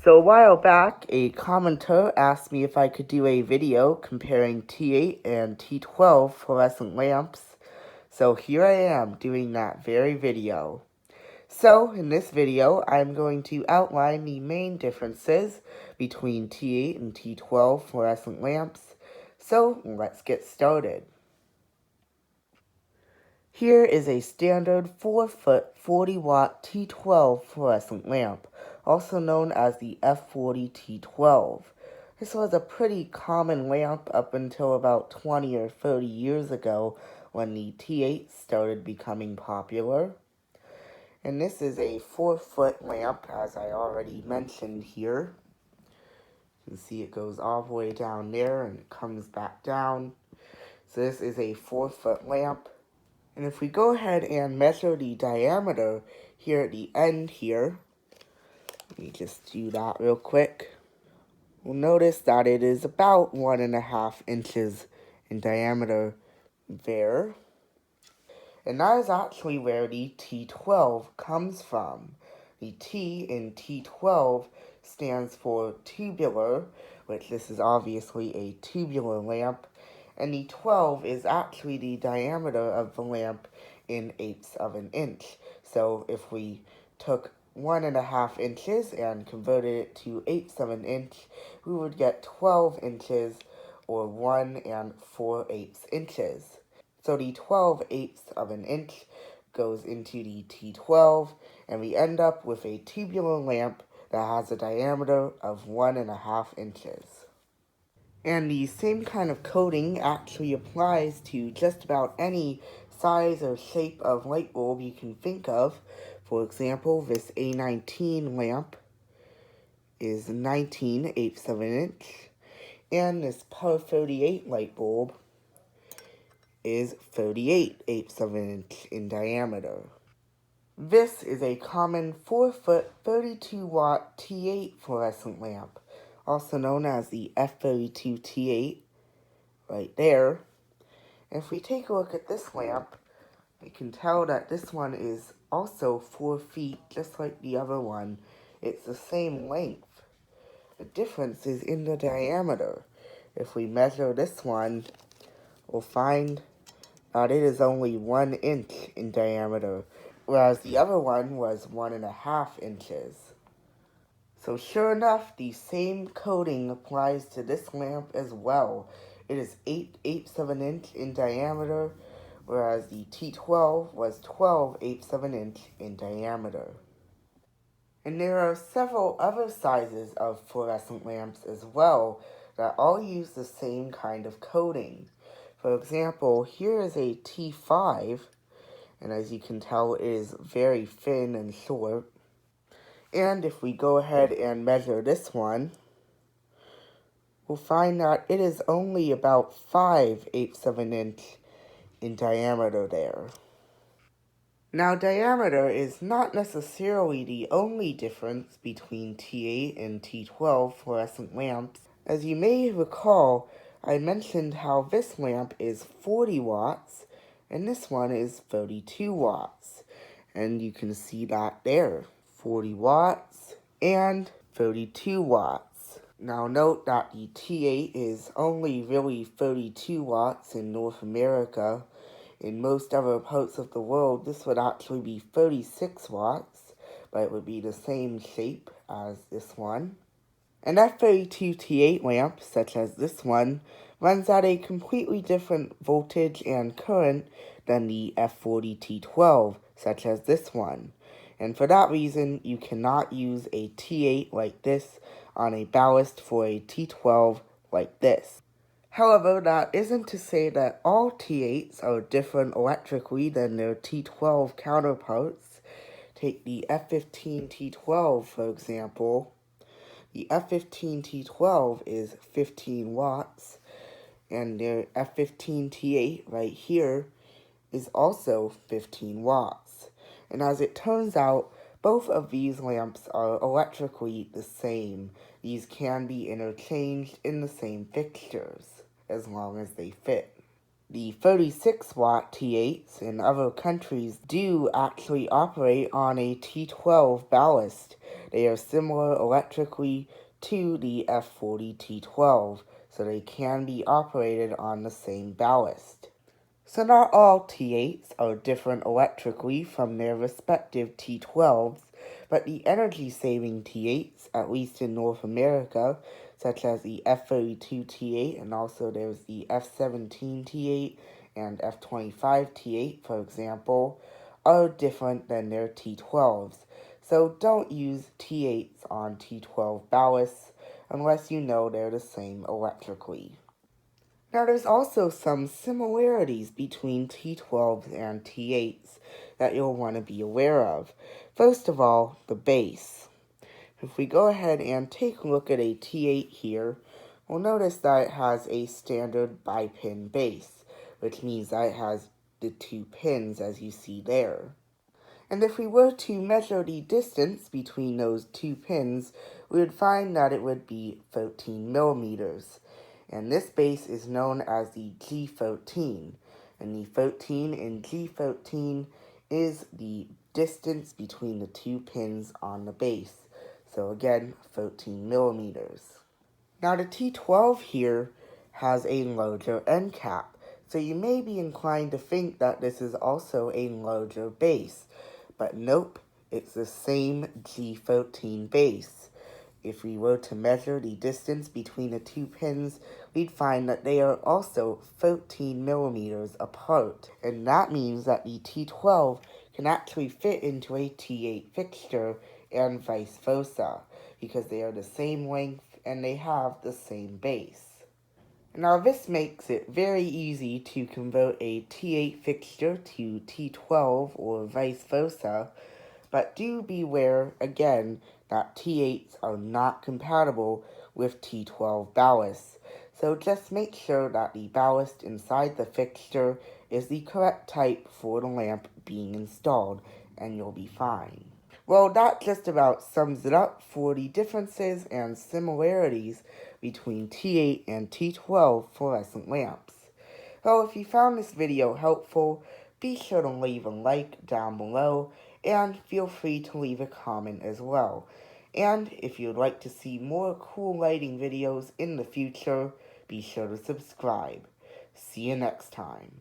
So a while back, a commenter asked me if I could do a video comparing T8 and T12 fluorescent lamps. So here I am doing that very video. So in this video, I'm going to outline the main differences between T8 and T12 fluorescent lamps. So let's get started. Here is a standard 4-foot 40-watt T12 fluorescent lamp, also known as the F40T12. This was a pretty common lamp up until about 20 or 30 years ago when the T8 started becoming popular. And this is a 4-foot lamp, as I already mentioned here. You can see it goes all the way down there and it comes back down. So this is a 4-foot lamp. And if we go ahead and measure the diameter here at the end here, let me just do that real quick. We'll notice that it is about 1.5 inches in diameter there. And that is actually where the T12 comes from. The T in T12 stands for tubular, which this is obviously a tubular lamp. And the 12 is actually the diameter of the lamp in eighths of an inch. So if we took 1.5 inches and converted it to eighths of an inch, we would get 12 inches, or 1 4/8 inches. So the 12/8 of an inch goes into the T12, and we end up with a tubular lamp that has a diameter of 1.5 inches. And the same kind of coating actually applies to just about any size or shape of light bulb you can think of. For example, this A19 lamp is 19/8 of an inch, and this Par 38 light bulb is 38/8 of an inch in diameter. This is a common 4-foot 32-watt T8 fluorescent lamp, also known as the F32T8, right there. If we take a look at this lamp, we can tell that this one is also 4 feet, just like the other one. It's the same length. The difference is in the diameter. If we measure this one, we'll find that it is only 1 inch in diameter, whereas the other one was 1.5 inches. So sure enough, the same coating applies to this lamp as well. It is 8/8 of an inch in diameter, whereas the T12 was 12/8 of an inch in diameter. And there are several other sizes of fluorescent lamps as well that all use the same kind of coating. For example, here is a T5, and as you can tell, it is very thin and short. And if we go ahead and measure this one, we'll find that it is only about 5/8 of an inch in diameter there. Now, diameter is not necessarily the only difference between T8 and T12 fluorescent lamps. As you may recall, I mentioned how this lamp is 40 watts, and this one is 32 watts. And you can see that there, 40 watts and 32 watts. Now note that the T8 is only really 32 watts in North America. In most other parts of the world, this would actually be 36 watts, but it would be the same shape as this one. An F32T8 lamp, such as this one, runs at a completely different voltage and current than the F40T12, such as this one. And for that reason, you cannot use a T8 like this on a ballast for a T12 like this. However, that isn't to say that all T8s are different electrically than their T12 counterparts. Take the F15T12, for example. The F15T12 is 15 watts, and their F15T8 right here is also 15 watts. And as it turns out, both of these lamps are electrically the same. These can be interchanged in the same fixtures, as long as they fit. The 36 watt T8s in other countries do actually operate on a T12 ballast. They are similar electrically to the F40T12, so they can be operated on the same ballast. So not all T8s are different electrically from their respective T12s, but the energy-saving T8s, at least in North America, such as the F32T8 and also there's the F17T8 and F25T8, for example, are different than their T12s. So don't use T8s on T12 ballasts unless you know they're the same electrically. Now there's also some similarities between T12s and T8s that you'll want to be aware of. First of all, the base. If we go ahead and take a look at a T8 here, we'll notice that it has a standard bi-pin base, which means that it has the 2 pins as you see there. And if we were to measure the distance between those 2 pins, we would find that it would be 13 millimeters. And this base is known as the G13. And the 13 in G13 is the distance between the 2 pins on the base. So again, 13 millimeters. Now the T12 here has a larger end cap, so you may be inclined to think that this is also a larger base. But nope, it's the same G13 base. If we were to measure the distance between the 2 pins, we'd find that they are also 13 millimeters apart. And that means that the T12 can actually fit into a T8 fixture and vice versa, because they are the same length and they have the same base. Now this makes it very easy to convert a T8 fixture to T12 or vice versa, but do beware, again, that T8s are not compatible with T12 ballasts. So just make sure that the ballast inside the fixture is the correct type for the lamp being installed, and you'll be fine. Well, that just about sums it up for the differences and similarities between T8 and T12 fluorescent lamps. Well, if you found this video helpful, be sure to leave a like down below, and feel free to leave a comment as well. And if you'd like to see more cool lighting videos in the future, be sure to subscribe. See you next time.